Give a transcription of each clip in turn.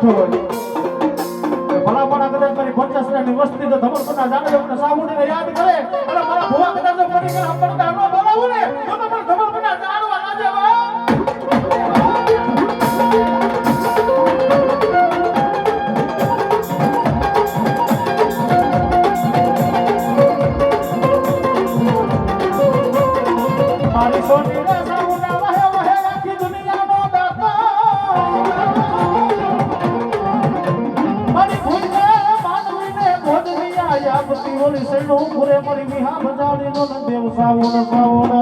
બેઠો હોય ભલામણા કદાચ મારી 50 ની વસ્તી તો ધમરપના જાણે મને સાબુને યાદ કરે અને મારા ભુવા કદાચ પડી ગયા પડતા ન બોલાવું ને તો મને ધમરપના જાણવા ના દેવા મારી સોની રે સાબુના વહે વહે આખી દુનિયાનો દાતા મારી ભૂલે માનવીને ભોજનિયા યાબતી ઓલી સૈનો પૂરે મરી વિહા બજાડીનો ન દેવ સાવોનો સાવોનો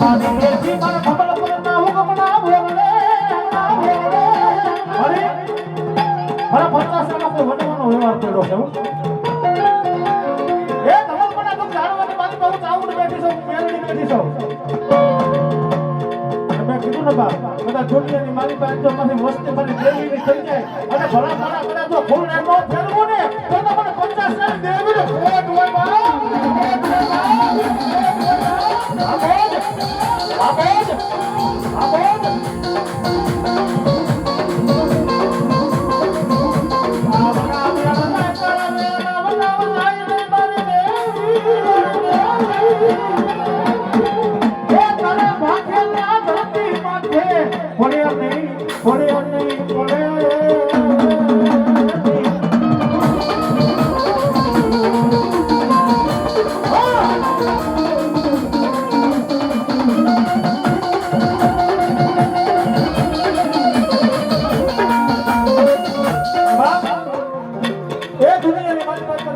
મારી દેજી મારા ખબર પર ના હુકમ ના ભોગલે અરે મારા 50 માં કોઈ વડવાનો વ્યવહાર કર્યો છે એ તમાર મને તો જાણવાની મારી બહુ ચાવડ બેઠી છો મેરડી બેઠી છો મેં કીધું ને બા બધા છોકરીની મારી પાસે જો મારી વસ્તી મારી દેવીની થઈ જાય અને ભલા ભલા કરે જો ફૂલ ને નો ફેરવું ને તો મને 50 ની દેવીને ખોટ હોય બા આબેદ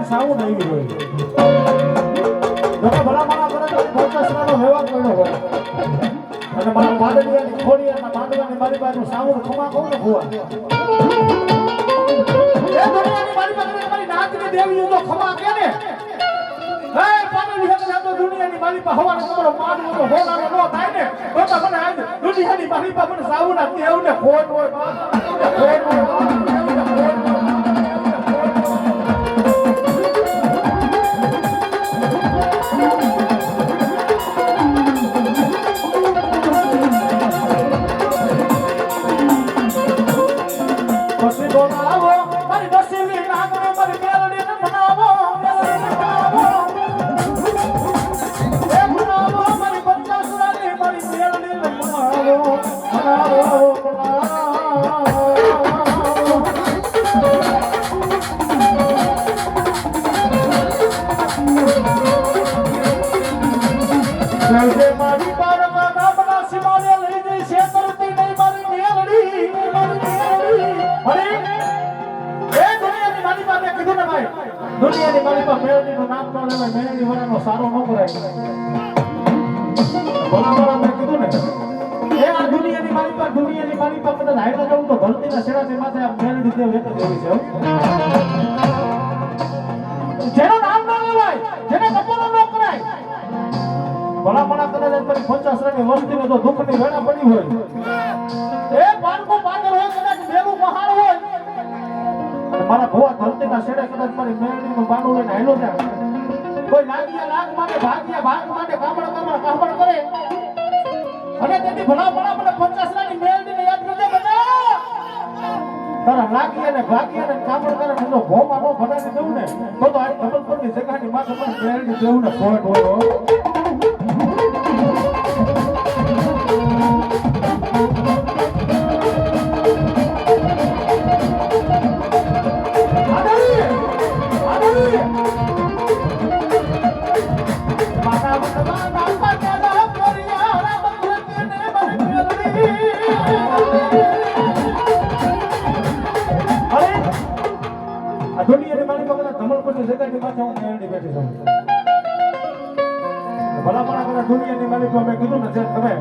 સાઉન્ડ આવી હોય તમે ભલામણા કરે તો 50 નો વ્યવહાર કર્યો હોય અને મારા માદડિયાની ખોડી અને માંડવાની મારી બાજુ સાઉન્ડ ખમા કહું ને ભુવા એ દુનિયાની મારી બાજુ મારી નાચની દેવી તો ખમા કે ને હે પાણી હે તો દુનિયાની મારી પાસે હવાનો તમારો માડવો તો હોનાનો નો થાય ને તો મને આજ દુનિયાની મારી પાસે મને સાઉન્ડ આ દેવને ખોટ હોય ખોટ હોય મારી બારમાં ગામના સીમાને લઈ જઈ છે કરતી નહીં મારી મેલડી અરે એ દુનિયાની મારી પાસે કીધું ને ભાઈ દુનિયાની મારી પાસે મેલડીનું નામ ન લેવાય મેલડી વાળાનો સારો ન કરાય ભલા મેં કીધું ને એ આ દુનિયાની મારી પાસે કદાચ હાઈલા જવું તો ધરતીના શેડાથી માથે આ મેલડી દેવ એક જ એવી છે જેનું નામ ન લેવાય જેને કપોનો ન કરાય ભલામણા કદાચ મારી 50 ની વસ્તીને જો દુઃખની વેણા પડી હોય એ બાળકો પાગલ હોય કદાચ મેલું મહાન હોય અને મારા ભુવા ધરતીના શેડે કદાચ મારી મેળડીનું બાનું લઈને હાલ્યો જાય કોઈ લાગ્યા લાગ માટે ભાગ્યા ભાગ માટે કામડ કરે અને તેથી ભલામણા મને 50 ની મેળડીને યાદ કરજે બધા તારા લાગ્યા ને ભાગ્યા ને કામડ કરે તો ભોમાં નો ભડાવી દઉં ને તો આ જબલપુરની જગાની માથે પણ મેળડી દેવું ને ખોટ હોય દુનિયાની માલિક મેં કીધું ને તમે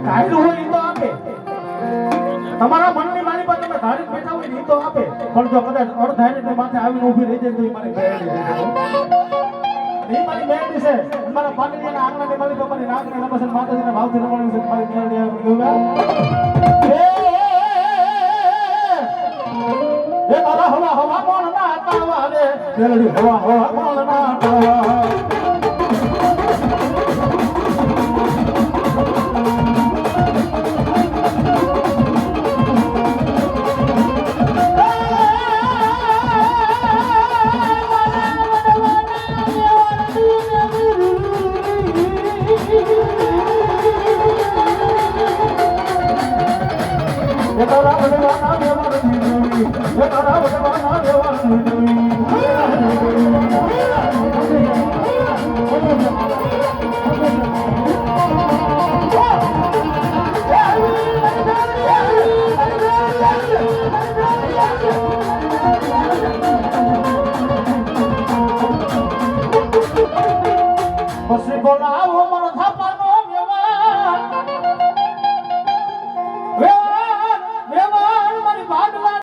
ધાર્યું હોય એ તો આપે તમારા મનની માલિક તમે ધારી બેઠા હોય એ તો આપે પણ જો કદાચ અડધારી માથે આવીને ઊભી રહી જાય તો એ મારી મેળવી મારી મેળવી છે મારા પાટણિયાના આંગણાની માલિક મારી નાગની નમસ્કાર માતાજીને ભાવથી રમાડ્યું છે મારી મેળવી એ તારા હવા કોણ ના તાવા રે મેળવી હવા કોણ ના તાવા એ તારા ભગવાનના દેવાની દેવી, એ તારા ભગવાનના દેવાની દેવી.